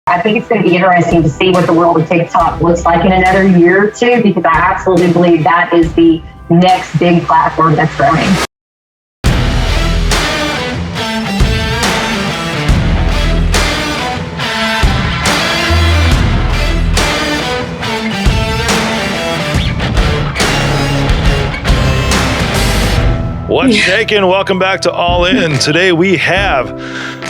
I think it's going to be interesting to see what the world of TikTok looks like in another year or two, because I absolutely believe that is the next big platform that's growing. What's shaking? Welcome back to All In. Today we have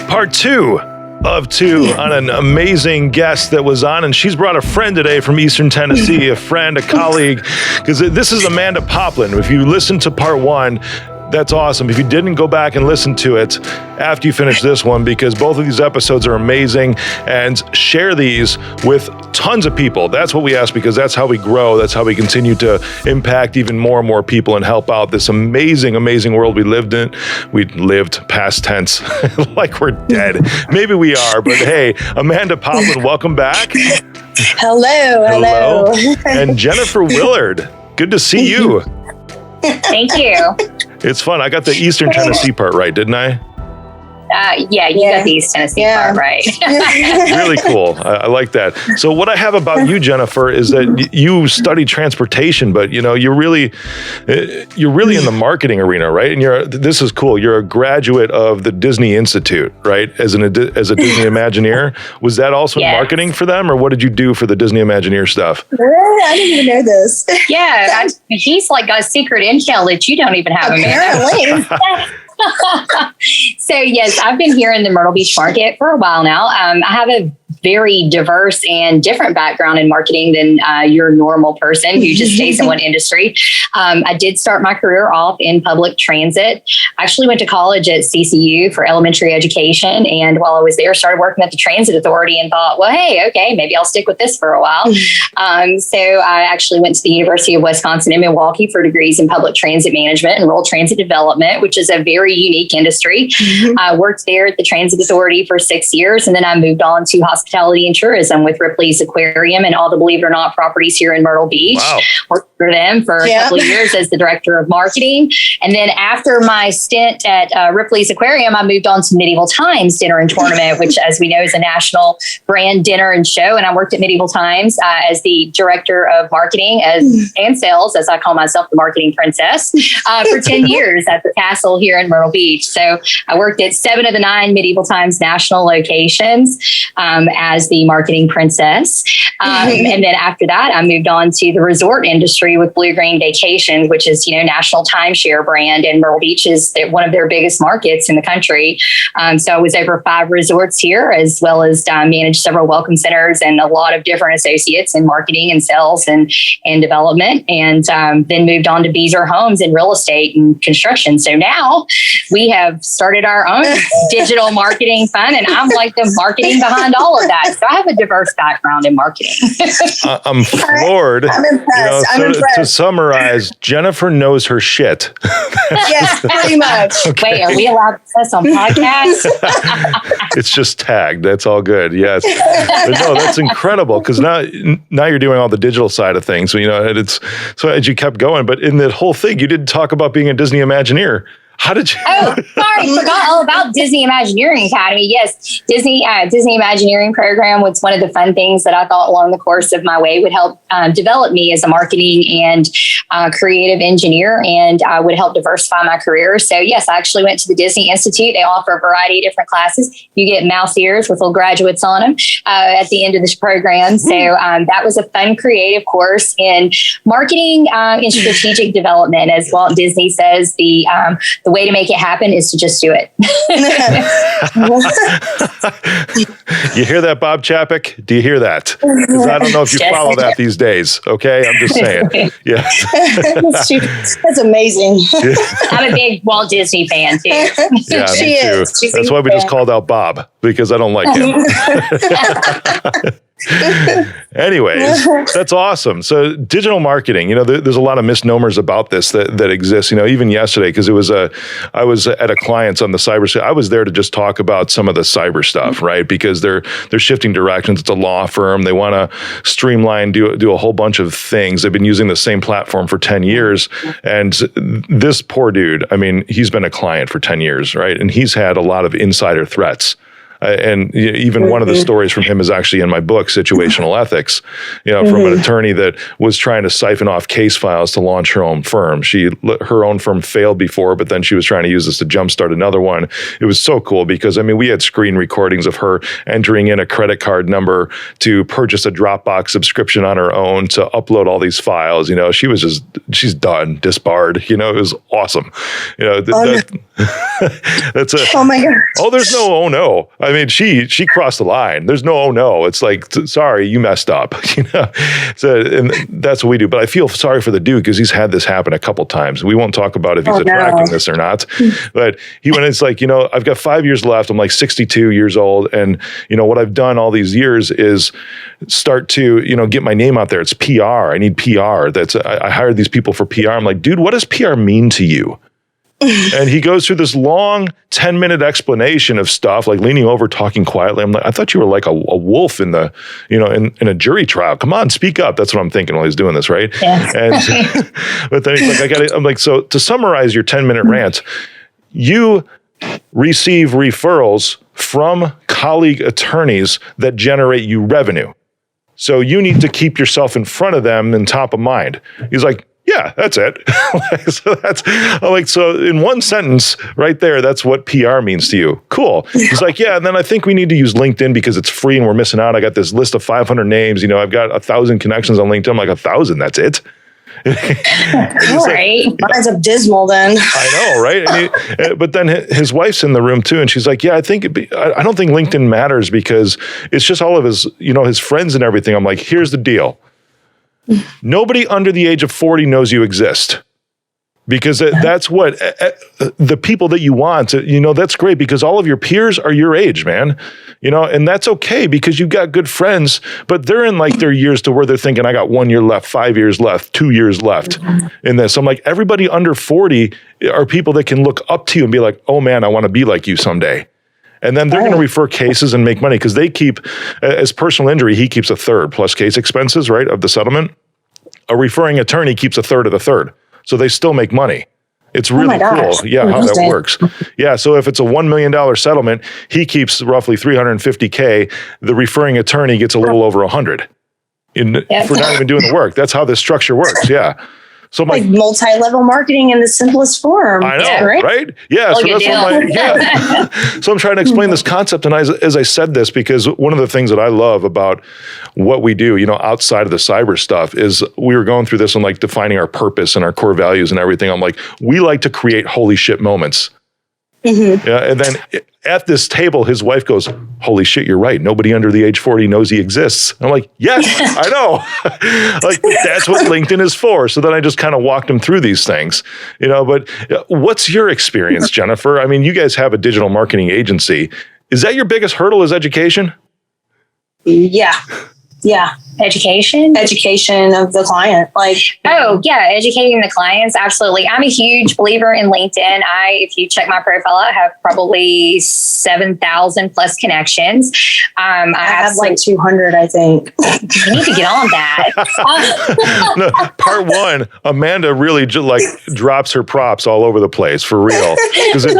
part 2 of 2 on an amazing guest that was on, and she's brought a friend today from Eastern Tennessee, a friend, a colleague, because this is Amanda Poplin. If you listened to part 1, that's awesome. If you didn't, go back and listen to it after you finish this one, because both of these episodes are amazing, and share these with tons of people. That's what we ask, because that's how we grow. That's how we continue to impact even more and more people and help out this amazing, amazing world we lived in. We lived past tense like we're dead. Maybe we are, but hey, Amanda Poplin, welcome back. Hello. And Jennifer Willard, good to see you. Thank you. It's fun. I got the Eastern Tennessee part right, didn't I? Yeah, you got the East Tennessee part right. Really cool. I like that. So what I have about you, Jennifer, is that you studied transportation, but you're really in the marketing arena, right? And this is cool. You're a graduate of the Disney Institute, right? As a Disney Imagineer. Was that also in marketing for them, or what did you do for the Disney Imagineer stuff? I didn't even know this. Yeah, he's like got a secret intel that you don't even have, Amanda. So yes, I've been here in the Myrtle Beach market for a while now. I have a very diverse and different background in marketing than your normal person who just stays in one industry. I did start my career off in public transit. I actually went to college at CCU for elementary education. And while I was there, started working at the Transit Authority and thought, well, hey, okay, maybe I'll stick with this for a while. So I actually went to the University of Wisconsin in Milwaukee for degrees in public transit management and rural transit development, which is a very unique industry. I worked there at the Transit Authority for 6 years, and then I moved on to hospitality and tourism with Ripley's Aquarium and all the Believe It or Not properties here in Myrtle Beach. Wow. Worked for them for a couple of years as the director of marketing. And then after my stint at Ripley's Aquarium, I moved on to Medieval Times Dinner and Tournament, which, as we know, is a national brand dinner and show. And I worked at Medieval Times as the director of marketing and sales, as I call myself, the marketing princess, for 10 years at the castle here in Myrtle Beach. So I worked at 7 of the 9 Medieval Times national locations as the marketing princess. And then after that, I moved on to the resort industry with Blue Green Vacations, which is, national timeshare brand. And Myrtle Beach is one of their biggest markets in the country. So I was over 5 resorts here, as well as managed several welcome centers and a lot of different associates in marketing and sales and development. And then moved on to Beezer Homes in real estate and construction. So now we have started our own digital marketing fund, and I'm like the marketing behind all of that. So I have a diverse background in marketing. I'm floored. I'm impressed. To summarize, Jennifer knows her shit. Yes, pretty much. Okay. Wait, are we allowed to say this on podcasts? It's just tagged. That's all good. Yes. But no, that's incredible, because now you're doing all the digital side of things. So, it's so as you kept going, but in that whole thing, you didn't talk about being a Disney Imagineer. How did you? Oh, sorry, forgot all about Disney Imagineering Academy. Yes, Disney Imagineering program was one of the fun things that I thought along the course of my way would help develop me as a marketing and creative engineer, and would help diversify my career. So yes, I actually went to the Disney Institute. They offer a variety of different classes. You get mouse ears with little graduates on them at the end of this program. So that was a fun creative course in marketing and strategic development. As Walt Disney says, the way to make it happen is to just do it. You hear that, Bob Chapek? Do you hear that? Because I don't know if you follow that these days. Okay, I'm just saying. Yeah, That's amazing. I'm a big Walt Disney fan too. Yeah, me too. That's why we just called out Bob, because I don't like him. Anyways, that's awesome. So digital marketing, there's a lot of misnomers about this that exist, even yesterday, because I was at a client's on the cyber. I was there to just talk about some of the cyber stuff, right? Because they're shifting directions. It's a law firm. They want to streamline, do a whole bunch of things. They've been using the same platform for 10 years. And this poor dude, he's been a client for 10 years, right? And he's had a lot of insider threats And even one of the stories from him is actually in my book, Situational Ethics, from an attorney that was trying to siphon off case files to launch her own firm. Her own firm failed before, but then she was trying to use this to jumpstart another one. It was so cool because, we had screen recordings of her entering in a credit card number to purchase a Dropbox subscription on her own to upload all these files. She's done, disbarred. It was awesome. That's a, oh my God. Oh, there's no, oh no. She crossed the line. There's no, oh no. It's like, sorry, you messed up. So, and that's what we do. But I feel sorry for the dude because he's had this happen a couple times. We won't talk about if he's attracting this or not. But it's like, I've got 5 years left. I'm like 62 years old. And, what I've done all these years is start to, get my name out there. It's PR. I need PR. I hired these people for PR. I'm like, dude, what does PR mean to you? And he goes through this long 10-minute explanation of stuff, like leaning over, talking quietly. I'm like, I thought you were like a wolf in the, in a jury trial. Come on, speak up. That's what I'm thinking while he's doing this, right? Yeah. And but then he's like, I'm like, so to summarize your 10-minute rant, you receive referrals from colleague attorneys that generate you revenue. So you need to keep yourself in front of them and top of mind. He's like, yeah, that's it. So in one sentence right there, that's what PR means to you. Cool. He's like, yeah. And then I think we need to use LinkedIn because it's free and we're missing out. I got this list of 500 names. I've got 1,000 connections on LinkedIn. I'm like, 1,000, that's it. Right. Mine's abysmal then. I know, right? But then his wife's in the room too, and she's like, "Yeah, I don't think LinkedIn matters because it's just all of his, his friends and everything." I'm like, "Here's the deal: nobody under the age of 40 knows you exist." Because that's what the people that you want, that's great because all of your peers are your age, man, and that's okay because you've got good friends, but they're in like their years to where they're thinking, I got 1 year left, 5 years left, 2 years left in this. I'm like, everybody under 40 are people that can look up to you and be like, oh man, I want to be like you someday. And then they're going to refer cases and make money because they keep, as personal injury, he keeps a third plus case expenses, right, of the settlement. A referring attorney keeps a third of the third. So they still make money. It's really cool. Yeah, how that works. Yeah, so if it's a $1 million settlement, he keeps roughly $350K. The referring attorney gets a little over 100 for not even doing the work. That's how this structure works. Yeah. So like multi-level marketing in the simplest form. I know, right? Yeah. So that's what So I'm trying to explain this concept. And as I said this, because one of the things that I love about what we do, outside of the cyber stuff is we were going through this and like defining our purpose and our core values and everything. I'm like, we like to create holy shit moments. Mm-hmm. Yeah, and then at this table, his wife goes, holy shit, you're right. Nobody under the age 40 knows he exists. I'm like, yes, I know. Like, that's what LinkedIn is for. So then I just kind of walked him through these things, but what's your experience, Jennifer? I mean, you guys have a digital marketing agency. Is that your biggest hurdle is education? Yeah. Education of the client. Educating the clients. Absolutely. I'm a huge believer in LinkedIn. If you check my profile, I have probably 7,000 plus connections. I have like 200, I think. You need to get on that. No, part one, Amanda really drops her props all over the place for real. Because it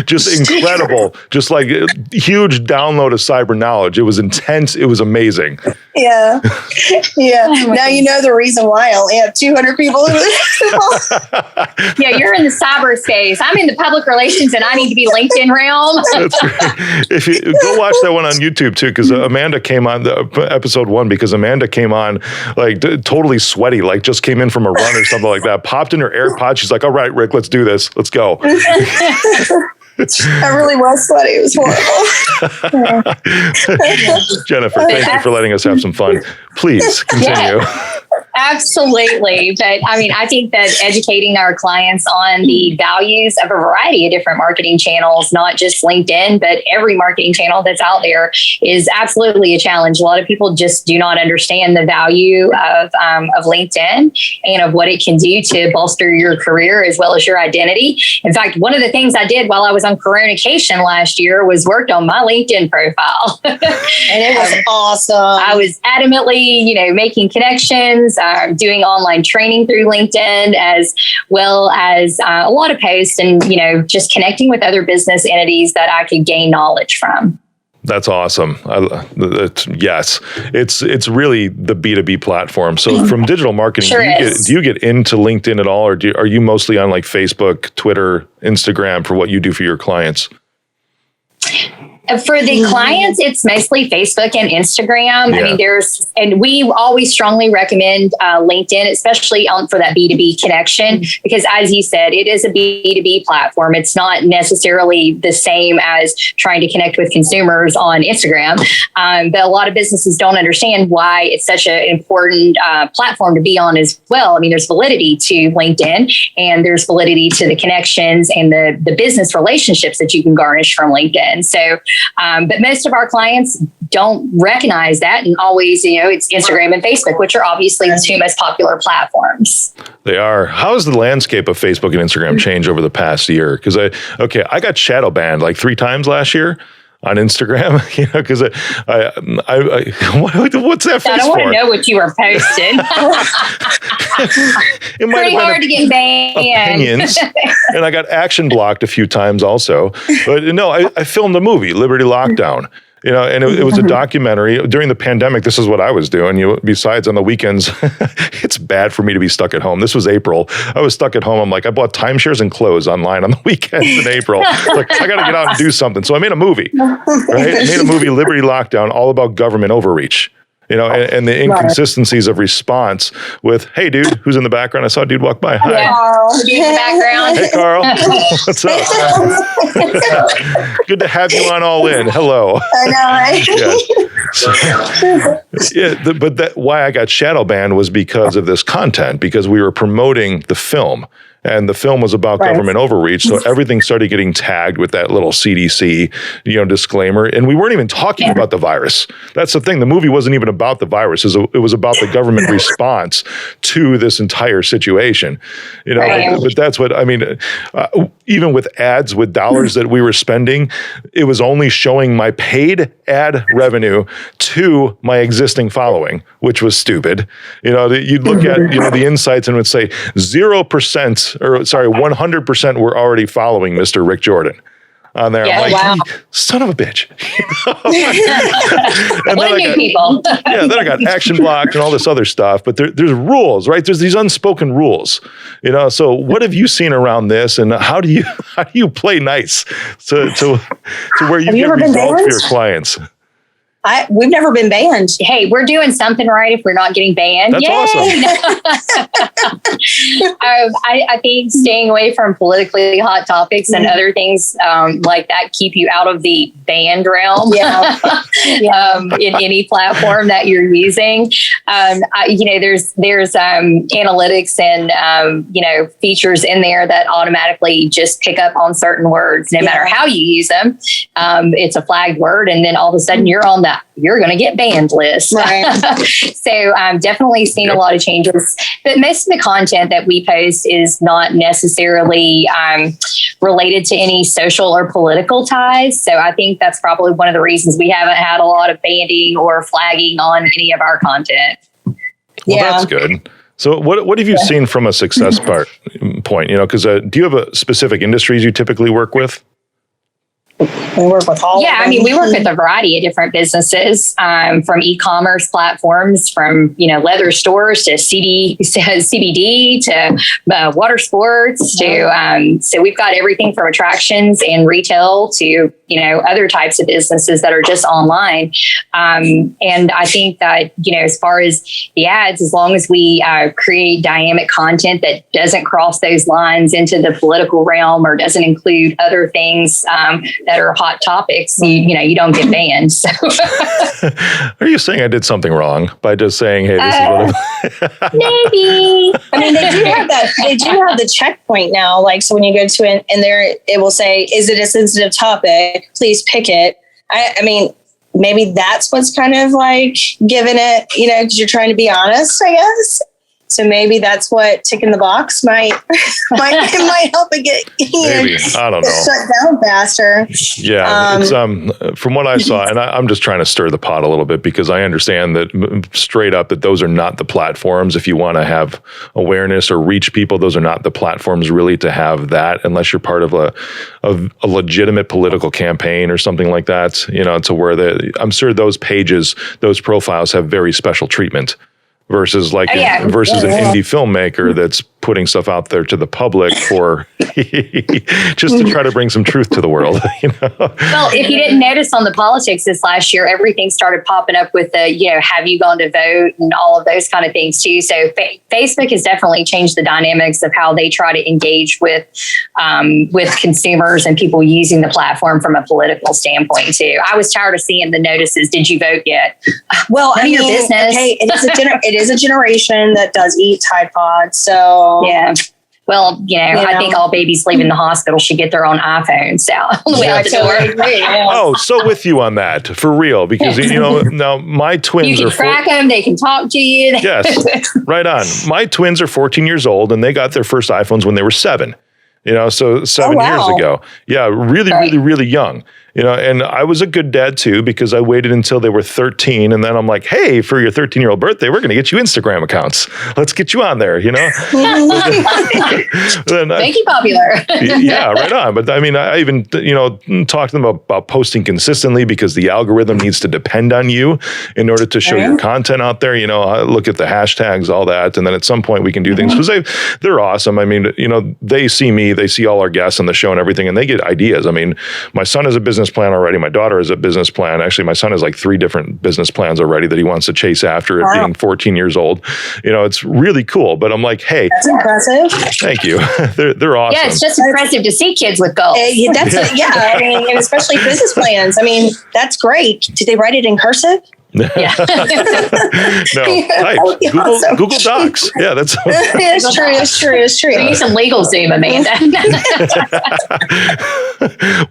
just incredible. Just like a huge download of cyber knowledge. It was intense. It was amazing. Yeah. Now you know the reason why I only have 200 people. Yeah, you're in the cyber space. I'm in the public relations, and I need to be LinkedIn realm. That's great. If you go watch that one on YouTube too, because Amanda came on episode 1. Because Amanda came on like totally sweaty, like just came in from a run or something like that. Popped in her AirPod. She's like, "All right, Rick, let's do this. Let's go." I really was sweaty. It was horrible. Jennifer, thank you for letting us have some fun. Please continue. Yeah. Absolutely. But I think that educating our clients on the values of a variety of different marketing channels, not just LinkedIn, but every marketing channel that's out there is absolutely a challenge. A lot of people just do not understand the value of LinkedIn and of what it can do to bolster your career as well as your identity. In fact, one of the things I did while I was on Coronation last year was worked on my LinkedIn profile. And it was awesome. I was adamantly making connections, doing online training through LinkedIn, as well as a lot of posts and, just connecting with other business entities that I could gain knowledge from. That's awesome. Yes, it's really the B2B platform. So from digital marketing, do you get into LinkedIn at all, or are you mostly on like Facebook, Twitter, Instagram for what you do for your clients? For the clients, it's mostly Facebook and Instagram. Yeah. I mean, and we always strongly recommend LinkedIn, especially for that B2B connection, because as you said, it is a B2B platform. It's not necessarily the same as trying to connect with consumers on Instagram. But a lot of businesses don't understand why it's such an important platform to be on as well. I mean, there's validity to LinkedIn, and there's validity to the connections and the business relationships that you can garnish from LinkedIn. So, but most of our clients don't recognize that, and always, it's Instagram and Facebook, which are obviously the two most popular platforms. They are. How has the landscape of Facebook and Instagram changed over the past year? Because I got shadow banned like 3 times last year on Instagram, because what's that face for? I don't want to know what you were posting. It might pretty hard to get banned. Opinions, and I got action blocked a few times also. But no, I filmed a movie, Liberty Lockdown. And it was a documentary during the pandemic. This is what I was doing. Besides on the weekends, it's bad for me to be stuck at home. This was April. I was stuck at home. I'm like, I bought timeshares and clothes online on the weekends in April. Like, I got to get out and do something. So I made a movie, right? I made a movie, Liberty Lockdown, all about government overreach. And the inconsistencies of response with, hey, dude, who's in the background? I saw a dude walk by. Hi. Yeah. In the background. Hey, Carl. What's up? Good to have you on All In. Hello. I know. But why I got shadow banned was because of this content, because we were promoting the film. And the film was about government overreach. So everything started getting tagged with that little CDC, disclaimer. And we weren't even talking about the virus. That's the thing. The movie wasn't even about the virus. It was about the government response to this entire situation. But that's what, I mean, even with ads, with dollars that we were spending, it was only showing my paid ad revenue to my existing following, which was stupid. You'd look at, the insights and it would say 100% were already following Mr. Rick Jordan on there. Yeah, I'm like, wow. Son of a bitch. What a new people. Then I got action blocked and all this other stuff. But there's rules, right? There's these unspoken rules. So what have you seen around this, and how do you play nice to where you get results for your clients? We've never been banned. Hey, we're doing something right if we're not getting banned. That's awesome. I think staying away from politically hot topics and other things like that keep you out of the banned realm. In any platform that you're using. There's analytics and features in there that automatically just pick up on certain words, no matter how you use them. It's a flagged word, and then all of a sudden you're on you're going to get banned list. Right. So I've definitely seen a lot of changes, but most of the content that we post is not necessarily related to any social or political ties. So I think that's probably one of the reasons we haven't had a lot of banning or flagging on any of our content. Well, that's good. So what have you seen from a success point? Because do you have a specific industries you typically work with? We work with all. Yeah, I mean, we work with a variety of different businesses, from e-commerce platforms, from leather stores to CBD to water sports to so we've got everything from attractions and retail to other types of businesses that are just online. And I think that as far as the ads, as long as we create dynamic content that doesn't cross those lines into the political realm or doesn't include other things that are hot topics, you don't get banned. So, are you saying I did something wrong by just saying, "Hey, this is what I'm..." Maybe. I mean, they do have that. They do have the checkpoint now. Like, so when you go to it, and there it will say, "Is it a sensitive topic? Please pick it." I mean, maybe that's what's kind of like giving it, because you're trying to be honest, I guess. So maybe that's what ticking the box might help it get Maybe. I don't know. shut down faster. Yeah, it's from what I saw, and I'm just trying to stir the pot a little bit because I understand that straight up that those are not the platforms. If you want to have awareness or reach people, those are not the platforms really to have that, unless you're part of a legitimate political campaign or something like that. To where I'm sure those pages, those profiles have very special treatment. Versus an indie filmmaker that's putting stuff out there to the public for just to try to bring some truth to the world. Well, if you didn't notice on the politics this last year, everything started popping up with the, have you gone to vote and all of those kind of things too. So Facebook has definitely changed the dynamics of how they try to engage with consumers and people using the platform from a political standpoint too. I was tired of seeing the notices. Did you vote yet? Well, None of your business. Okay, it is a generation that does eat Tide Pods. So yeah. Well, I think all babies leaving the hospital should get their own iPhone. So Oh, so with you on that for real, because now my twins you can track them, they can talk to you. Yes, right on. My twins are 14 years old, and they got their first iPhones when they were 7. So 7 years ago. Yeah, really, really young. And I was a good dad too, because I waited until they were 13. And then I'm like, hey, for your 13-year-old birthday, we're going to get you Instagram accounts. Let's get you on there, Make you popular. Yeah, right on. But I mean, I even, talk to them about posting consistently because the algorithm needs to depend on you in order to show your content out there. I look at the hashtags, all that. And then at some point we can do things because they're awesome. I mean, they see me, they see all our guests on the show and everything, and they get ideas. I mean, my son has a business plan already. My daughter has a business plan. Actually, my son has like 3 different business plans already that he wants to chase after at being 14 years old. It's really cool. But I'm like, hey, that's impressive. Thank you. They're awesome. Yeah, it's just impressive to see kids with goals. I mean, and especially business plans. I mean, that's great. Did they write it in cursive? Yeah. No, type. Google Docs. Yeah, that's It's true. We need some legal Zoom, Amanda.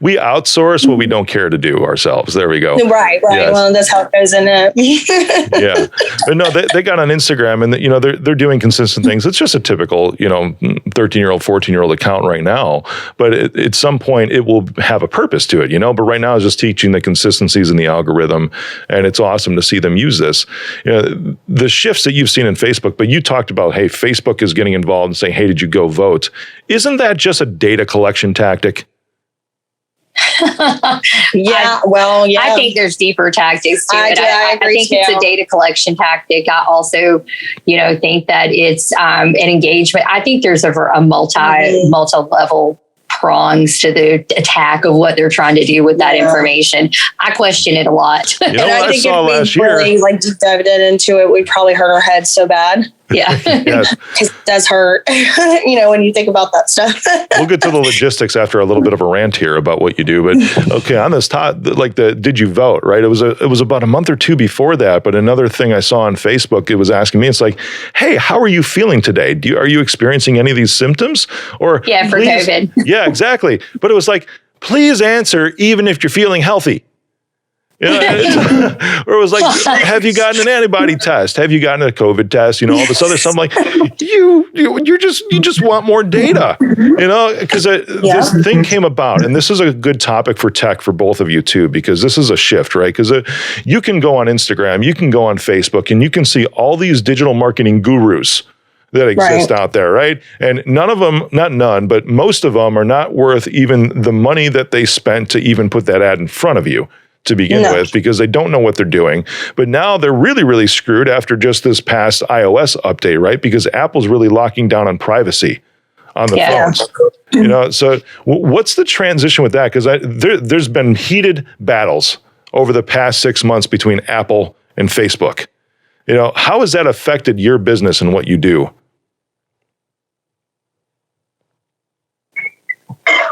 We outsource what we don't care to do ourselves. There we go. Right. Yes. Well, that's how it goes in it. Yeah. But no, they got on Instagram and they're doing consistent things. It's just a typical, 13-year-old, 14-year-old account right now. But at some point it will have a purpose to it, But right now it's just teaching the consistencies in the algorithm, and it's awesome to see them use this. The shifts that you've seen in Facebook, but you talked about, hey, Facebook is getting involved and saying, hey, did you go vote? Isn't that just a data collection tactic? I think there's deeper tactics to it. I think it's a data collection tactic. I also, think that it's an engagement. I think there's a multi-level prongs to the attack of what they're trying to do with that information. I question it a lot. What I saw last year, really deep dived into it, we probably hurt our heads so bad. Yeah. Yes. Because it does hurt, when you think about that stuff. We'll get to the logistics after a little bit of a rant here about what you do. But okay, on this did you vote, right? It was about a month or 2 before that. But another thing I saw on Facebook, it was asking me, it's like, hey, how are you feeling today? Are you experiencing any of these symptoms? Or for COVID. Yeah, exactly. But it was like, please answer even if you're feeling healthy. Or it was like, have you gotten an antibody test? Have you gotten a COVID test? All this other stuff. I'm like, you just want more data, because this thing came about, and this is a good topic for tech for both of you too, because this is a shift, right? Because you can go on Instagram, you can go on Facebook, and you can see all these digital marketing gurus that exist out there, right? And none of them, not none, but most of them are not worth even the money that they spent to even put that ad in front of you to begin with, because they don't know what they're doing. But now they're really, really screwed after just this past iOS update, right? Because Apple's really locking down on privacy on the phones. So what's the transition with that? Because there's been heated battles over the past 6 months between Apple and Facebook. How has that affected your business and what you do?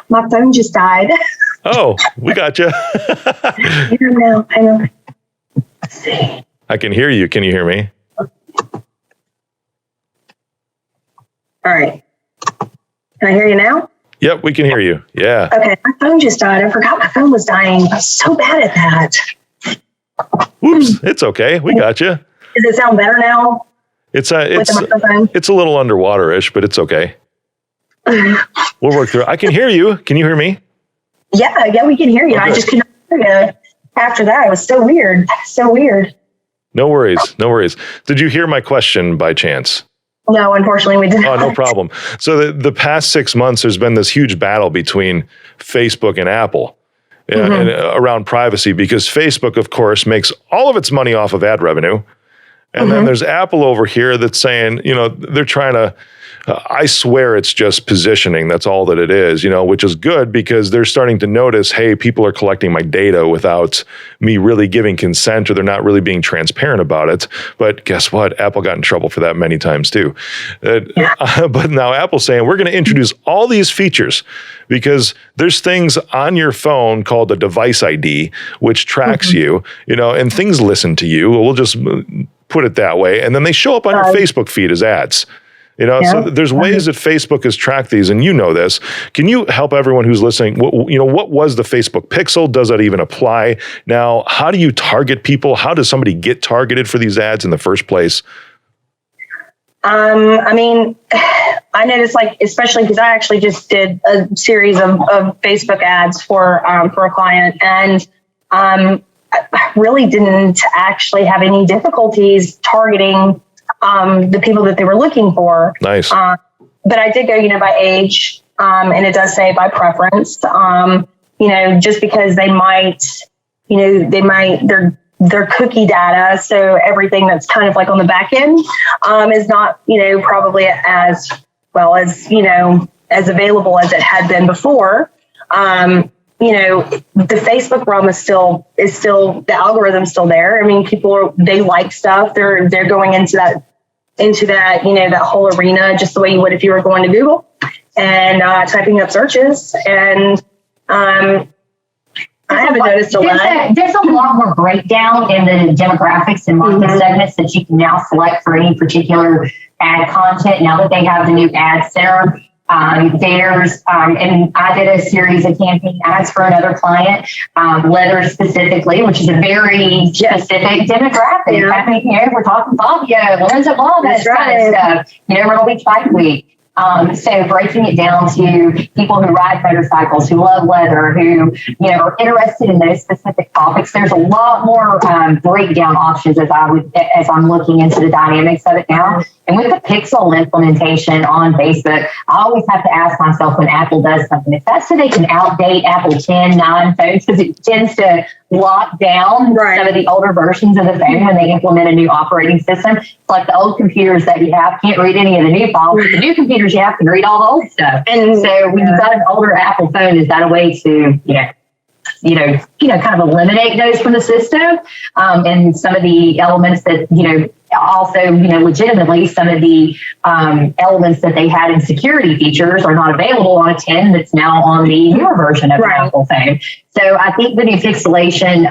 My phone just died. Oh, we got you. I know. Let's see. I can hear you. Can you hear me? All right. Can I hear you now? Yep, we can hear you. Yeah. Okay, my phone just died. I forgot my phone was dying. I'm so bad at that. Whoops, it's okay. We got you. Does it sound better now? It's with the microphone. it's a little underwater-ish, but it's okay. We'll work through it. I can hear you. Can you hear me? Yeah, we can hear you. Okay. I just couldn't hear you after that. It was so weird. So weird. No worries. No worries. Did you hear my question by chance? No, unfortunately, we didn't. Oh, no problem. So the past 6 months, there's been this huge battle between Facebook and Apple and, around privacy, because Facebook, of course, makes all of its money off of ad revenue. And then there's Apple over here that's saying, they're trying to, I swear it's just positioning. That's all that it is, which is good, because they're starting to notice, hey, people are collecting my data without me really giving consent, or they're not really being transparent about it. But guess what? Apple got in trouble for that many times too. But now Apple's saying, we're going to introduce all these features, because there's things on your phone called a device ID, which tracks you, and things listen to you. We'll just put it that way. And then they show up on your Facebook feed as ads. So there's ways that Facebook has tracked these, and this. Can you help everyone who's listening? What was the Facebook Pixel? Does that even apply now? How do you target people? How does somebody get targeted for these ads in the first place? I mean, I noticed, especially because I actually just did a series of Facebook ads for a client, and I really didn't actually have any difficulties targeting the people that they were looking for. Nice. But I did go, by age, and it does say by preference, just because they might, their cookie data. So everything that's kind of on the back end, is not, probably as well as, as available as it had been before. The Facebook realm is still the algorithm's still there. I mean, they like stuff. They're going into that, that whole arena, just the way you would if you were going to Google and typing up searches. And I haven't noticed a lot. There's a lot more breakdown in the demographics and market segments that you can now select for any particular ad content. Now that they have the new ad center, and I did a series of campaign ads for another client, leather specifically, which is a very specific demographic. Yeah. I mean, we're talking Fabio, Lorenzo Ball, that kind of stuff, Myrtle Beach Bike Week. So breaking it down to people who ride motorcycles, who love leather, who, are interested in those specific topics. There's a lot more breakdown options as I'm looking into the dynamics of it now. And with the Pixel implementation on Facebook, I always have to ask myself when Apple does something, if that's so they can outdate Apple 10, 9 phones, because it tends to lock down some of the older versions of the phone when they implement a new operating system. It's like the old computers that you have can't read any of the new files. The new computers, you have to read all the old stuff. And so when you've got an older Apple phone, is that a way to, kind of eliminate those from the system? And some of the elements that, also, legitimately, some of the elements that they had in security features are not available on a 10 that's now on the newer version of the Apple phone. So I think the new pixelation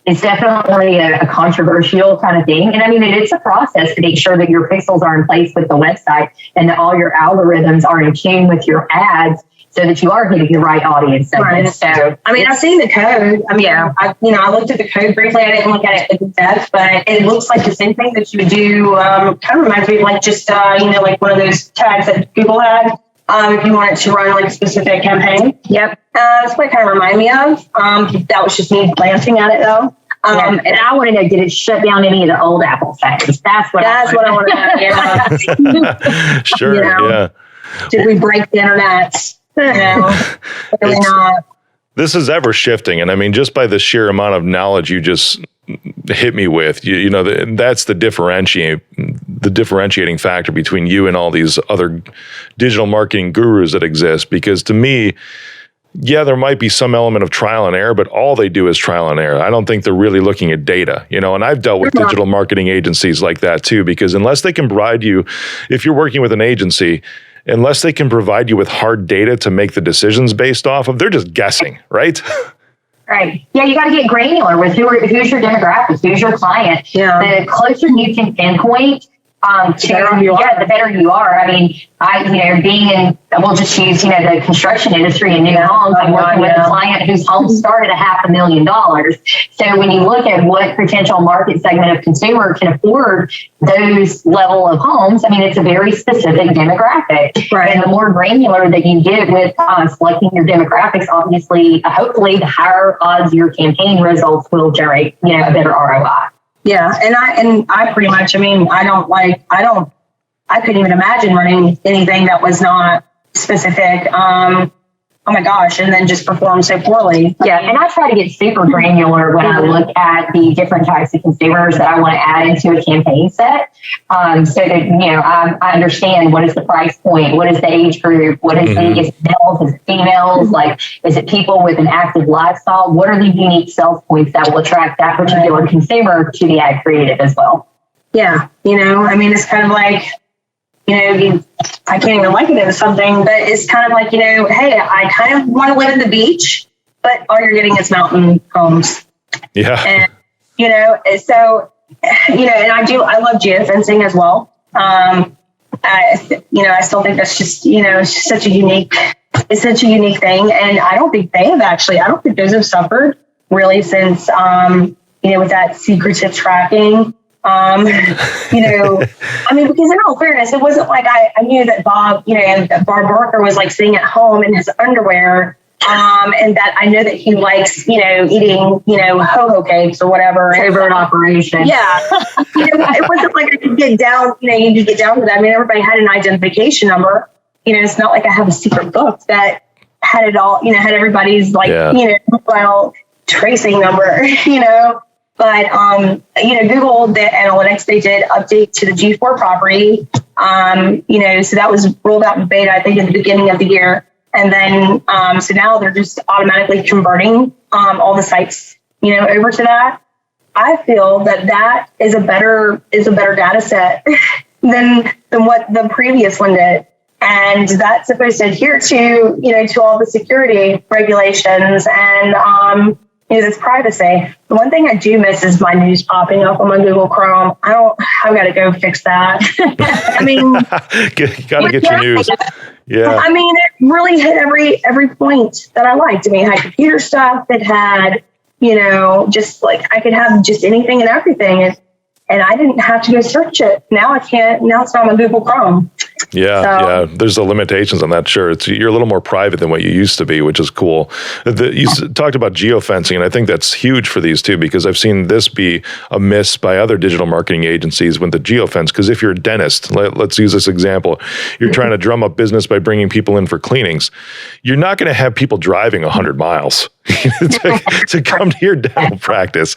is definitely a controversial kind of thing. And I mean, it's a process to make sure that your pixels are in place with the website and that all your algorithms are in tune with your ads, so that you are hitting the right audience segment. So, I mean, I've seen the code. I mean, I looked at the code briefly. I didn't look at it in depth, but it looks like the same thing that you would do. Kind of reminds me of just like one of those tags that Google had. If you wanted to run a specific campaign. Yep. That's what it kind of reminded me of. That was just me glancing at it though. And I want to know, did it shut down any of the old Apple phones? That's what I want to know. Yeah. Sure. Yeah. Did we break the internet? Really not. This is ever shifting, and I mean, just by the sheer amount of knowledge you just hit me with, that's the differentiating factor between you and all these other digital marketing gurus that exist. Because to me, there might be some element of trial and error, but all they do is trial and error. I don't think they're really looking at data, and I've dealt with digital marketing agencies like that too, because unless they can provide you, if you're working with an agency, unless they can provide you with hard data to make the decisions based off of, they're just guessing, right? Right. Yeah, you got to get granular with who's your demographics, who's your client. Yeah. The closer you can pinpoint the better you are. I mean, being in, we'll just use, the construction industry in new homes. I'm working with a client whose home started at $500,000. So when you look at what potential market segment of consumer can afford those level of homes, I mean, it's a very specific demographic. Right. And the more granular that you get with selecting your demographics, obviously, hopefully, the higher odds your campaign results will generate, a better ROI. Yeah. And I pretty much, I couldn't even imagine running anything that was not specific. Oh my gosh. And then just perform so poorly. Yeah. And I try to get super granular when I look at the different types of consumers that I want to add into a campaign set. So that, I understand what is the price point? What is the age group? What is is it males? Is it females? Like, is it people with an active lifestyle? What are the unique sales points that will attract that particular consumer to the ad creative as well? Yeah. It's kind of like, I can't even liken it to something, but it's kind of like, hey, I kind of want to live at the beach, but all you're getting is mountain homes. Yeah. And, so, I love geofencing as well. I still think that's just, it's just such a unique thing. And I don't think those have suffered really since, with that secretive tracking. Because in all fairness, it wasn't like I knew that Bob Barker was like sitting at home in his underwear, and that I know that he likes, eating, ho-ho cakes or whatever. Covert operation. Yeah. It wasn't like I could get down, you could get down to that. I mean, everybody had an identification number. It's not like I have a secret book that had it all, had everybody's tracing number, But, Google, the analytics, they did update to the G4 property. So that was rolled out in beta, I think, at the beginning of the year. And then, so now they're just automatically converting all the sites, over to that. I feel that is a better data set than what the previous one did. And that's supposed to adhere to, to all the security regulations and, it's privacy. The one thing I do miss is my news popping up on my Google Chrome. I've got to go fix that. I mean, got to get your news. Yeah. I mean, it really hit every point that I liked. I mean, it had computer stuff. It had, just like I could have just anything and everything. And I didn't have to go search it. Now I can't. Now it's not on Google Chrome. Yeah. There's the limitations on that. Sure, you're a little more private than what you used to be, which is cool. You talked about geofencing, and I think that's huge for these too, because I've seen this be a miss by other digital marketing agencies with the geofence. Because if you're a dentist, let's use this example, you're trying to drum up business by bringing people in for cleanings. You're not going to have people driving 100 miles. to come to your dental practice.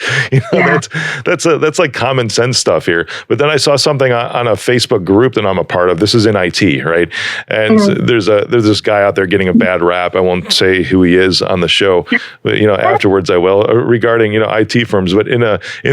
That's like common sense stuff here. But then I saw something on a Facebook group that I'm a part of. This is in IT, right? And there's this guy out there getting a bad rap. I won't say who he is on the show, but afterwards I will, regarding IT firms. But in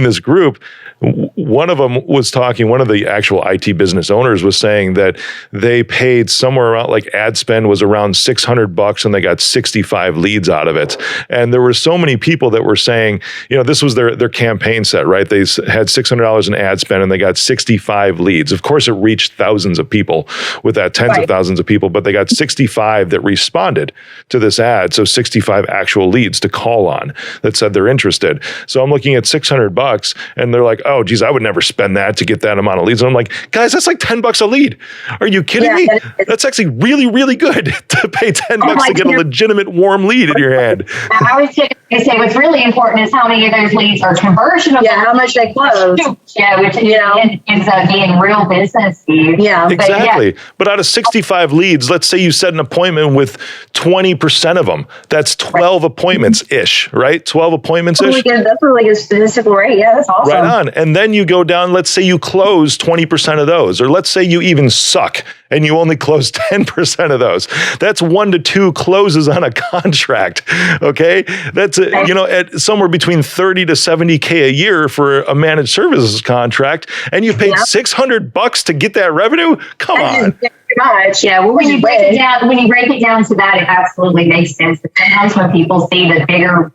this group, one of them was talking, one of the actual IT business owners was saying that they paid somewhere around, like ad spend was around $600 and they got 65 leads out of it. And there were so many people that were saying, this was their campaign set, right? They had $600 in ad spend and they got 65 leads. Of course, it reached thousands of people with that, tens of thousands of people, but they got 65 that responded to this ad. So 65 actual leads to call on that said they're interested. So I'm looking at $600 and they're like, oh, geez, I would never spend that to get that amount of leads. And I'm like, guys, that's like $10 a lead. Are you kidding me? That's actually really, really good to pay $10 to get a legitimate warm lead in your hand. I was going to say what's really important is how many of those leads are conversionable. Yeah, how much they close. Yeah, which ends up being real business to you. Yeah, exactly. But out of 65 leads, let's say you set an appointment with 20% of them. That's 12 appointments-ish, right? 12 appointments-ish. That's a really good statistical rate. Yeah, that's awesome. Right on. And then you go down, let's say you close 20% of those, or let's say you even suck and you only close 10% of those. That's 1 to 2 closes on a contract. Okay. That's, at somewhere between 30 to 70K a year for a managed services contract. And you paid $600 to get that revenue. Come on. Much. Yeah. Well, when you break it down to that, it absolutely makes sense. But sometimes when people see the bigger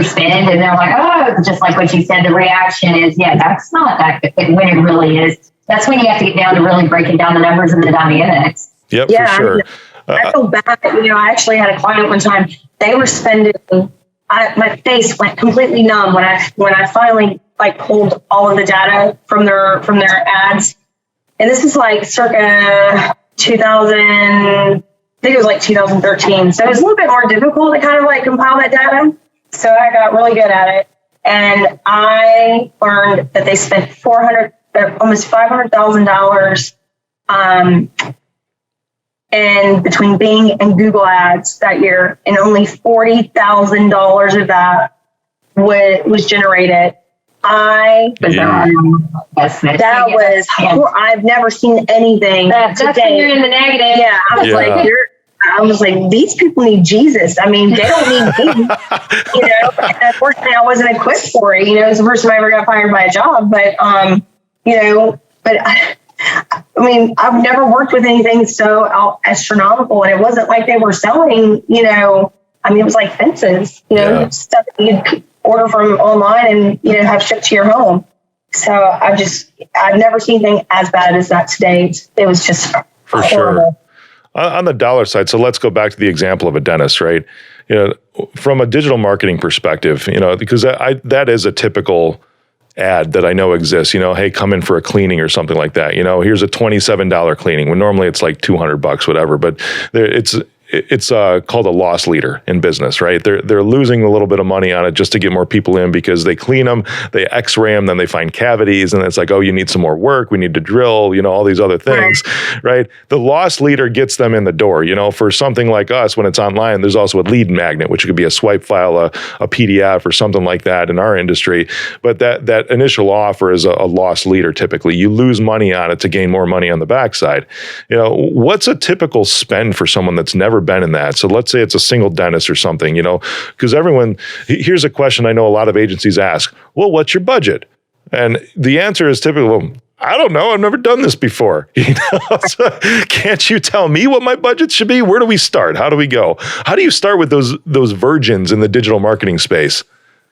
spend and they're like, oh, just like what you said, the reaction is, that's not that good when it really is. that's when you have to get down to really breaking down the numbers and the dynamics. Yep, Yeah, for sure. I feel bad. I actually had a client one time. They were spending. My face went completely numb when I finally pulled all of the data from their ads. And this is circa 2000. I think it was 2013. So it was a little bit more difficult to kind of compile that data. So I got really good at it, and I learned that they spent almost $500,000 and between Bing and Google ads that year, and only $40,000 of that was generated. I've never seen anything. That's when you're in the negative. Yeah, I was like, these people need Jesus. I mean, they don't need me. And unfortunately, I wasn't equipped for it. It was the first time I ever got fired by a job. But I mean, I've never worked with anything so astronomical, and it wasn't like they were selling, I mean, it was like fences, stuff that you'd order from online and, have shipped to your home. So I've never seen anything as bad as that to date. It was just for horrible. Sure. On the dollar side, so let's go back to the example of a dentist, right? From a digital marketing perspective, because that is a typical ad that I know exists, hey, come in for a cleaning or something like that. Here's a $27 cleaning when normally it's like $200, whatever. But it's called a loss leader in business, right? They're losing a little bit of money on it just to get more people in because they clean them, they x-ray them, then they find cavities, and it's like, oh, you need some more work, we need to drill, all these other things, right? The loss leader gets them in the door. For something like us, when it's online, there's also a lead magnet, which could be a swipe file, a PDF, or something like that in our industry. But that initial offer is a loss leader. Typically, you lose money on it to gain more money on the backside. What's a typical spend for someone that's never been in that? So let's say it's a single dentist or something, because here's a question I know a lot of agencies ask, well, what's your budget? And the answer is typically, well, I don't know. I've never done this before. So, can't you tell me what my budget should be? Where do we start? How do we go? How do you start with those virgins in the digital marketing space?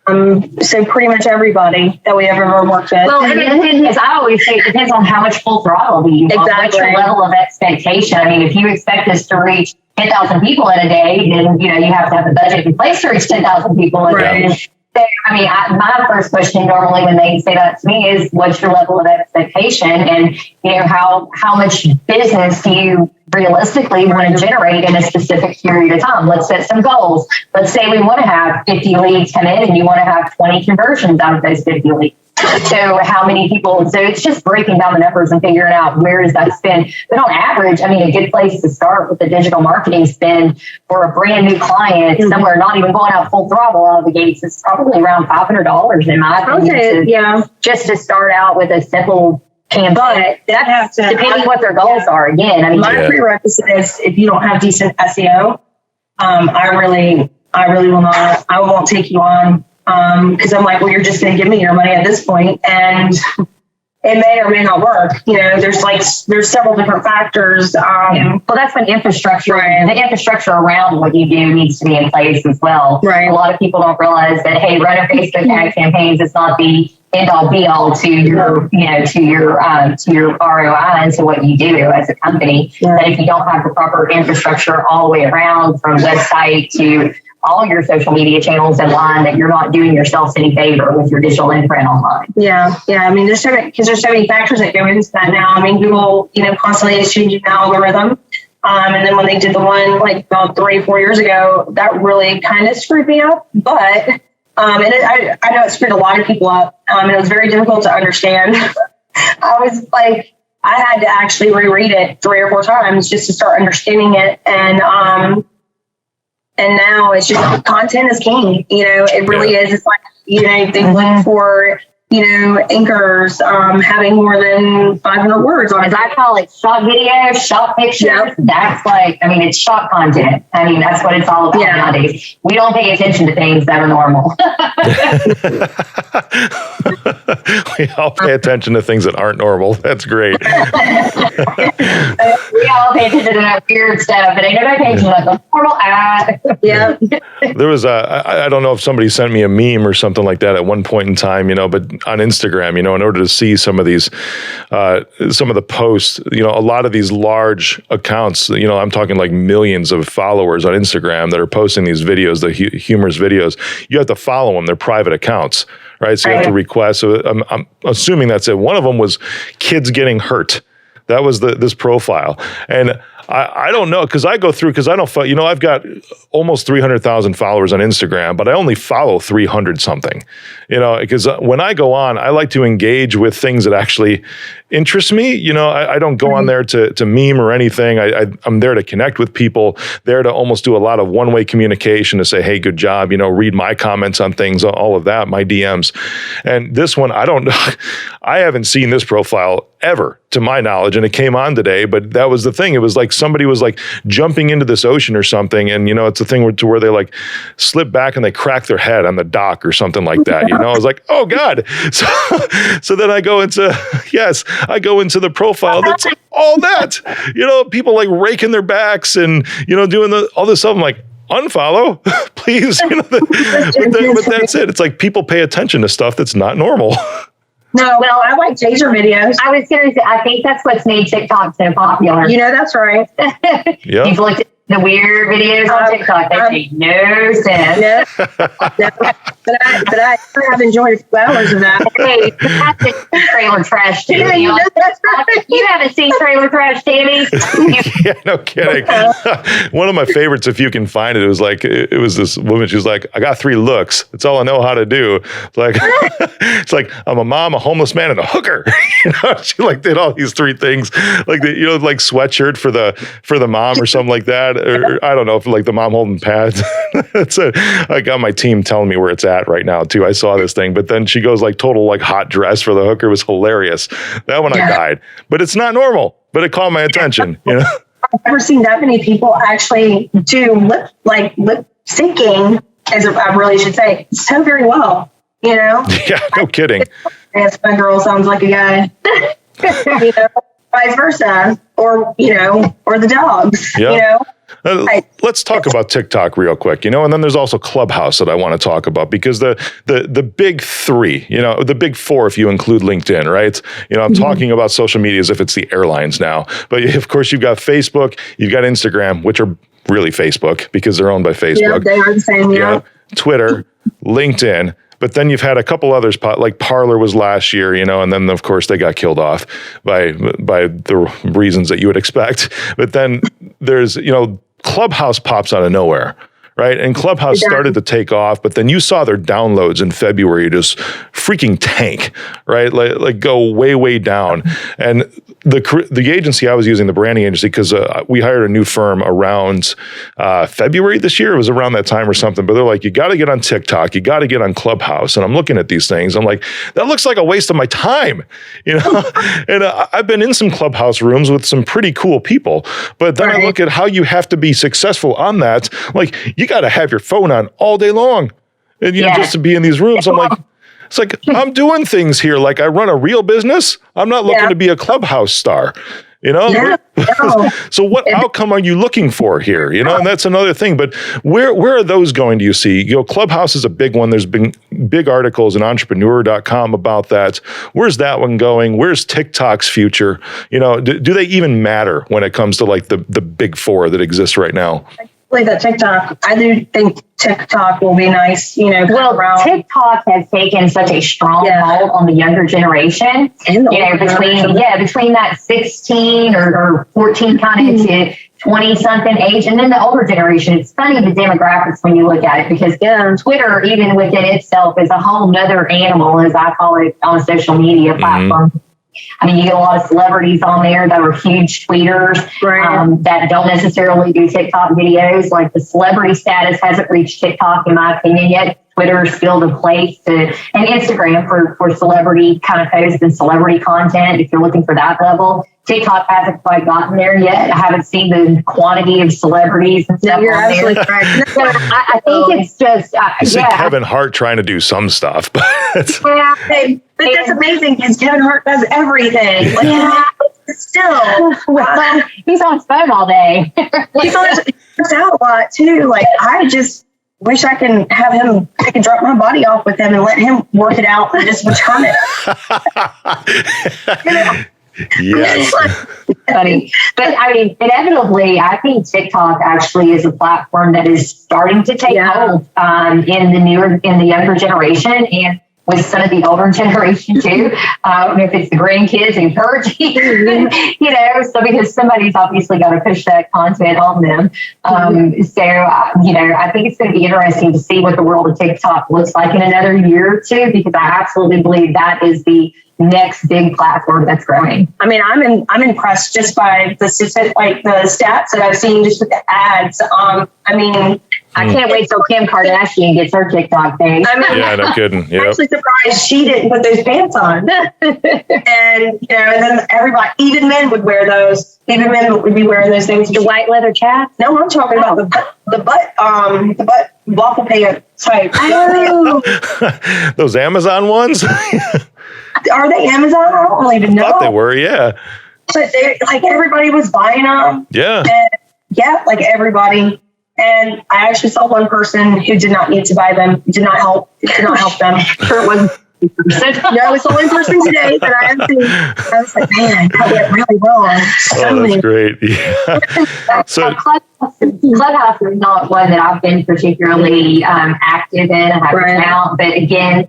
So pretty much everybody that we have ever worked with. Well, as I always say, it depends on how much full throttle you want. What's your level of expectation? I mean, if you expect us to reach 10,000 people in a day, then you have to have the budget in place to reach 10,000 people in a day. So, I mean, my first question normally when they say that to me is, what's your level of expectation? And, how much business do you realistically want to generate in a specific period of time? Let's set some goals. Let's say we want to have 50 leads come in and you want to have 20 conversions out of those 50 leads. So how many people, so it's just breaking down the numbers and figuring out where is that spend. But on average, I mean, a good place to start with the digital marketing spend for a brand new client, somewhere not even going out full throttle out of the gates, is probably around $500 in my opinion. Just to start out with a simple campaign. But that has to, depending what their goals are. Again, I mean, my prerequisite is if you don't have decent SEO, I really will not. I won't take you on. Because I'm like, well, you're just going to give me your money at this point, and it may or may not work. There's several different factors. Well, that's when the infrastructure around what you do needs to be in place as well. Right. A lot of people don't realize that, hey, running Facebook ad campaigns is not the end all be all to your, to your ROI and to what you do as a company. That if you don't have the proper infrastructure all the way around, from website to all your social media channels in line, that you're not doing yourself any favor with your digital imprint online. Yeah. I mean, there's so many factors that go into that now. I mean, Google, constantly is changing the algorithm. And then when they did the one about 3-4 years ago, that really kind of screwed me up. But I know it screwed a lot of people up. And it was very difficult to understand. I had to actually reread it 3 or 4 times just to start understanding it. And now it's just content is king. It really is. It's like, they look for, anchors having more than 500 words on it. As I call it, shot videos, shot pictures. Yep. That's it's shot content. I mean, that's what it's all about nowadays. We don't pay attention to things that are normal. We all pay attention to things that aren't normal. That's great. We all pay attention to that weird stuff, but ain't nobody paying attention to the normal ad. Yeah. There was I don't know if somebody sent me a meme or something like that at one point in time, but on Instagram, in order to see some of these, some of the posts, a lot of these large accounts, I'm talking like millions of followers on Instagram that are posting these videos, the humorous videos. You have to follow them. They're private accounts, right? So you have to request. So I'm assuming that's it. One of them was kids getting hurt. That was this profile. And I don't know, because I go through, because I don't, I've got almost 300,000 followers on Instagram, but I only follow 300 something, because when I go on, I like to engage with things that actually interest me. I don't go on there to meme or anything. I'm there to connect with people, there to almost do a lot of one-way communication to say, hey, good job, read my comments on things, all of that, my DMs. And this one, I don't know. I haven't seen this profile ever, to my knowledge, and it came on today, but that was the thing. It was like somebody was like jumping into this ocean or something, and it's a thing where they like slip back and they crack their head on the dock or something like that. I was like, oh God. So then I go into the profile that's all that, people like raking their backs and doing all this stuff. I'm like, unfollow, please. But that's it. It's like people pay attention to stuff that's not normal. No, well, I like taser videos. I was going to say, I think that's what's made TikTok so popular. That's right. Yeah. You've looked at the weird videos on TikTok. They make no sense. But I have enjoyed a few hours of that. Hey, you have to see trailer trash, Tammy. That's right. You haven't seen trailer trash, Tammy? Yeah, no kidding. One of my favorites, if you can find it, it was this woman. She was like, I got 3 looks. That's all I know how to do. It's like I'm a mom, a homeless man, and a hooker. She like did all these 3 things, like like sweatshirt for the mom or something like that. Or I don't know if like the mom holding pads. That's it. I got my team telling me where it's at right now too. I saw this thing, but then she goes like total like hot dress for the hooker. It was hilarious. That one I died, but it's not normal. But it caught my attention. I've never seen that many people actually do lip syncing, as I really should say, so very well. Yeah, no kidding. Yes, my girl sounds like a guy. Vice versa, or the dogs. Yeah. Let's talk about TikTok real quick, and then there's also Clubhouse that I want to talk about, because the big 3, the big 4 if you include LinkedIn, right? I'm talking about social media as if it's the airlines now. But of course, you've got Facebook, you've got Instagram, which are really Facebook because they're owned by Facebook. Yeah, they are the same. Yeah. Twitter, LinkedIn. But then you've had a couple others, like Parler was last year, and then of course they got killed off by the reasons that you would expect. But then there's, Clubhouse pops out of nowhere, right? And Clubhouse started to take off, but then you saw their downloads in February just freaking tank, right? Like go way, way down. And the agency I was using, the branding agency, because we hired a new firm around February this year. It was around that time or something. But they're like, you got to get on TikTok. You got to get on Clubhouse. And I'm looking at these things. I'm like, that looks like a waste of my time, And I've been in some Clubhouse rooms with some pretty cool people. But then I look at how you have to be successful on that. Like, you got to have your phone on all day long, and just to be in these rooms. I'm like, it's like I'm doing things here. Like I run a real business. I'm not looking to be a Clubhouse star. So what outcome are you looking for here? And that's another thing. But where are those going? Do you see? Clubhouse is a big one. There's been big articles in entrepreneur.com about that. Where's that one going? Where's TikTok's future? Do they even matter when it comes to like the big 4 that exist right now? That TikTok, I do think TikTok will be nice, TikTok has taken such a strong hold on the younger generation, between that 16 or 14 kind of to 20 something age, and then the older generation. It's funny, the demographics when you look at it, because Twitter, even within itself, is a whole nother animal, as I call it, on a social media platform. I mean, you get a lot of celebrities on there that are huge tweeters that don't necessarily do TikTok videos. Like the celebrity status hasn't reached TikTok, in my opinion, yet. Twitter is still the place and Instagram for celebrity kind of posts and celebrity content, if you're looking for that level. TikTok hasn't quite gotten there yet. I haven't seen the quantity of celebrities and stuff. You're absolutely correct. So I think it's just you see Kevin Hart trying to do some stuff, but but that's amazing because Kevin Hart does everything. Still, he's on his phone all day. He's out a lot too. Like wish I can have him, I can drop my body off with him and let him work it out and just return it. Yes. Funny. But I mean, inevitably, I think TikTok actually is a platform that is starting to take hold in the younger generation and with some of the older generation too. I don't know if it's the grandkids encouraging, so because somebody's obviously got to push that content on them. I think it's going to be interesting to see what the world of TikTok looks like in another year or two, because I absolutely believe that is the next big platform that's growing. I mean, I'm impressed just by the stats that I've seen just with the ads. I can't wait till Kim Kardashian gets her TikTok thing. Yeah, no kidding. Yep. I'm actually surprised she didn't put those pants on. And then everybody, even men would wear those. Even men would be wearing those things. The white leather chaps? No, I'm talking about the butt waffle pant type. Oh. Those Amazon ones? Are they Amazon? I don't even know. I thought they were, yeah. But they everybody was buying them. Yeah. And everybody. And I actually saw one person who did not need to buy them, did not help them. Sure, it wasn't. No, it's the only person today that I have seen. I was like, man, that went really wrong. That's great. Yeah. So Clubhouse is not one that I've been particularly active in. I have an account, but again,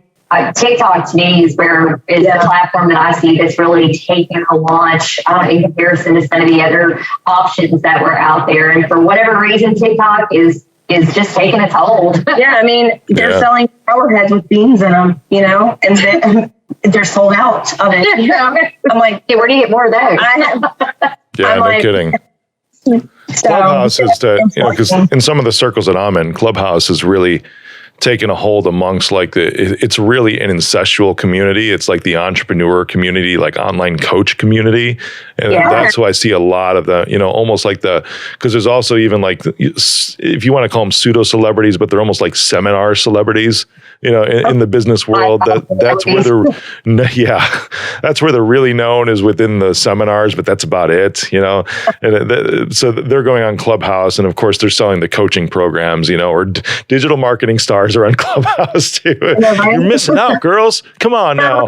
TikTok to me is the platform that I see that's really taken a launch in comparison to some of the other options that were out there. And for whatever reason, TikTok is just taking its hold. Yeah, I mean, they're selling power heads with beans in them, and then they're sold out of it. I'm like, hey, where do you get more of those? No kidding. Clubhouse is, because in some of the circles that I'm in, Clubhouse is really taken a hold amongst it's really an incestual community. It's like the entrepreneur community, like online coach community. And that's who I see a lot of the, almost like because there's also even if you want to call them pseudo celebrities, but they're almost like seminar celebrities, in the business world. That's where that's where they're really known, is within the seminars, but that's about it, and so they're going on Clubhouse. And of course they're selling the coaching programs, or digital marketing stars are on Clubhouse too. You're missing out, girls. Come on now.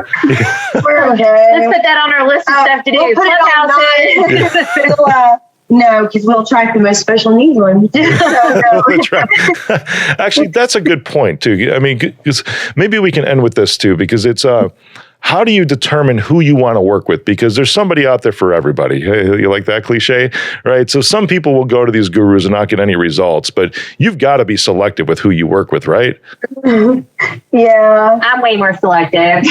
We're okay. Let's put that on our list of stuff to do. We'll no, because we'll attract the most special needs ones. That's right. Actually, that's a good point too. I mean, because maybe we can end with this too, because it's how do you determine who you want to work with? Because there's somebody out there for everybody. Hey, you like that cliche, right? So some people will go to these gurus and not get any results, but you've got to be selective with who you work with, right? Yeah. I'm way more selective.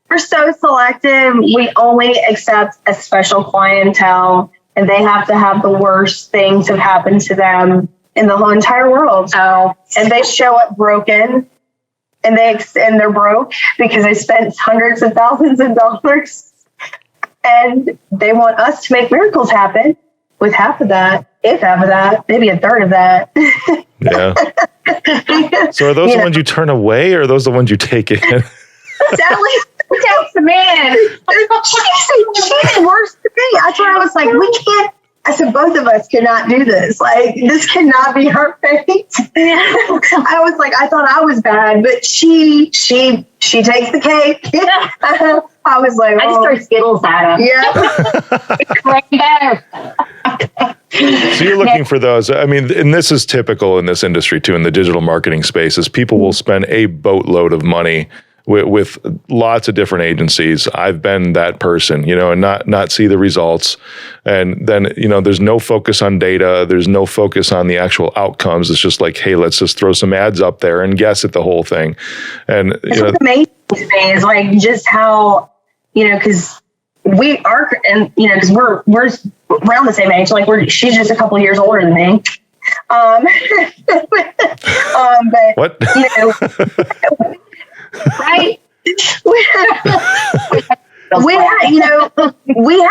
We're so selective. We only accept a special clientele, and they have to have the worst things have happened to them in the whole entire world. Oh, and they show up broken. And they're broke because they spent hundreds of thousands of dollars, and they want us to make miracles happen with half of that, maybe a third of that. Yeah. So are those the ones you turn away, or are those the ones you take in? Sadly, who takes the man? She's worse than me. That's why I was like, we can't. I said, both of us cannot do this. Like, this cannot be her fate. I was like, I thought I was bad, but she takes the cake. I was like, I just throw Skittles at him. So you're looking for those. I mean, and this is typical in this industry too, in the digital marketing space, is people will spend a boatload of money with lots of different agencies. I've been that person, and not see the results. And then, there's no focus on data. There's no focus on the actual outcomes. It's just like, hey, let's just throw some ads up there and guess at the whole thing. And what's amazing to me is like just how, because we are, and because we're around the same age. Like she's just a couple of years older than me. But what? Right. We had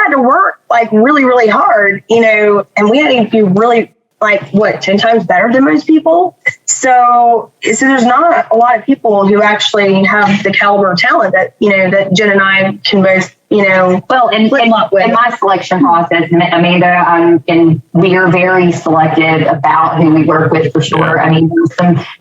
to work like really, really hard, and we had to be really 10 times better than most people. So there's not a lot of people who actually have the caliber of talent that, that Jen and I can both, Well, in my selection process, Amanda, and we are very selective about who we work with for sure. I mean,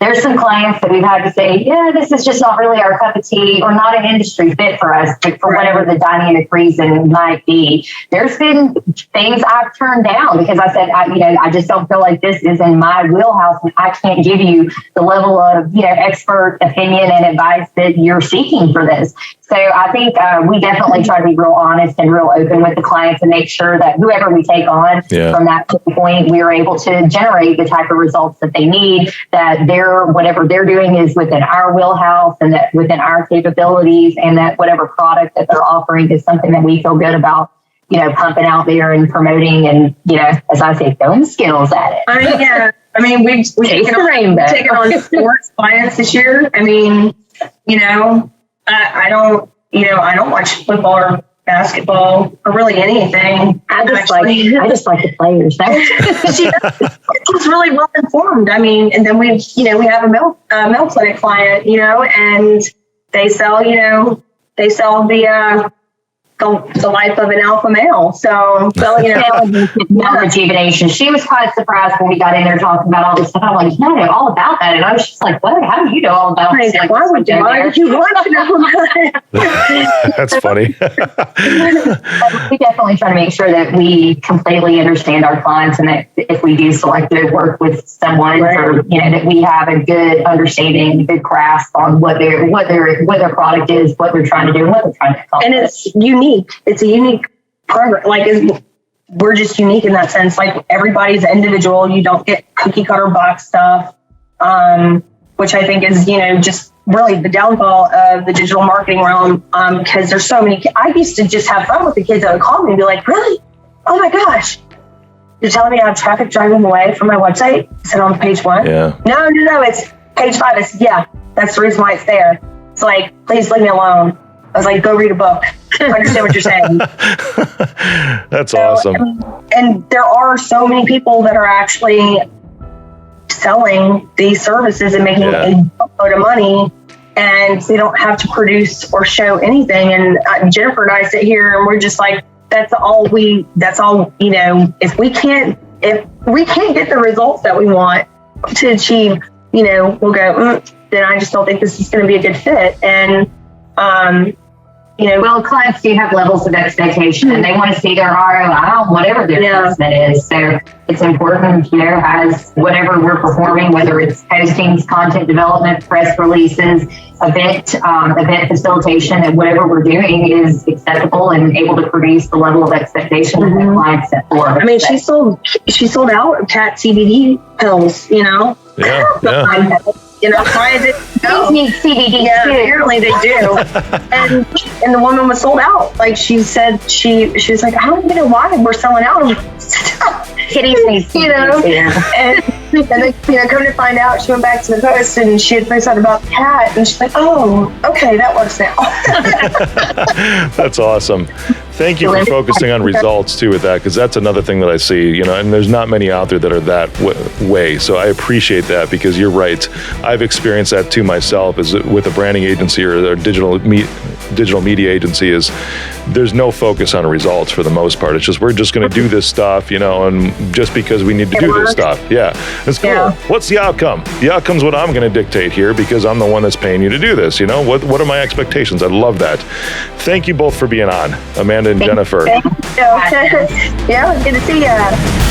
there's some clients that we've had to say, yeah, this is just not really our cup of tea, or not an industry fit for us, for whatever the dynamic reason might be. There's been things I've turned down because I said, I just don't feel like this is in my wheelhouse, and I can't give you the level of, expert opinion and advice that you're seeking for this. So I think we definitely try to be real honest and real open with the clients and make sure that whoever we take on from that point, we are able to generate the type of results that they need, that whatever they're doing is within our wheelhouse and that within our capabilities, and that whatever product that they're offering is something that we feel good about, pumping out there and promoting and, as I say, throwing skills at it. We've taken on sports clients this year. I don't watch football or basketball or really anything. I just like the players. She's really well informed. And then we have a milk clinic client, and they sell the life of an alpha male. So, rejuvenation. She was quite surprised when we got in there talking about all this stuff. I'm like, I know all about that. And I was just like, what? How do you know all about this? Like, why would you want to know? That's funny. We definitely try to make sure that we completely understand our clients, and that if we do select to work with someone, or that we have a good understanding, a good grasp on what their product is, what they're trying to do, and what they're trying to accomplish. And it's unique. It's a unique program. We're just unique in that sense. Like, everybody's individual. You don't get cookie cutter box stuff, which I think is, just really the downfall of the digital marketing realm. Because there's so many. I used to just have fun with the kids that would call me and be like, "Really? Oh my gosh, you're telling me I have traffic driving away from my website? Is it on page 1? Yeah. No, it's page 5. It's that's the reason why it's there. It's like, please leave me alone." I was like, go read a book. I understand what you're saying. That's awesome. And there are so many people that are actually selling these services and making a boatload of money, and they don't have to produce or show anything. And Jennifer and I sit here and we're just like, if we can't get the results that we want to achieve, we'll go, then I just don't think this is going to be a good fit. And, well, clients do have levels of expectation, and they want to see their ROI on whatever their investment is. So it's important, as whatever we're performing, whether it's postings, content development, press releases, event facilitation, and whatever we're doing is acceptable and able to produce the level of expectation that the client set for. She sold out cat CBD pills, Yeah. Clients need CBD too. Apparently they do. and the woman was sold out. Like, she said, she was like, I don't even know why we're selling out. Kitties need CBD. And then, come to find out, she went back to the post and she had posted about the cat, and she's like, oh, okay, that works now. That's awesome. Thank you for focusing on results too with that, because that's another thing that I see, and there's not many out there that are that way. So I appreciate that, because you're right. I've experienced that too myself, is with a branding agency or a digital media agency, is there's no focus on results for the most part. It's just, we're just going to do this stuff, and just because we need to do this stuff. Yeah. It's cool. Yeah. What's the outcome? The outcome's what I'm going to dictate here, because I'm the one that's paying you to do this. What are my expectations? I love that. Thank you both for being on, Amanda and Jennifer. Thank you. Yeah, good to see you.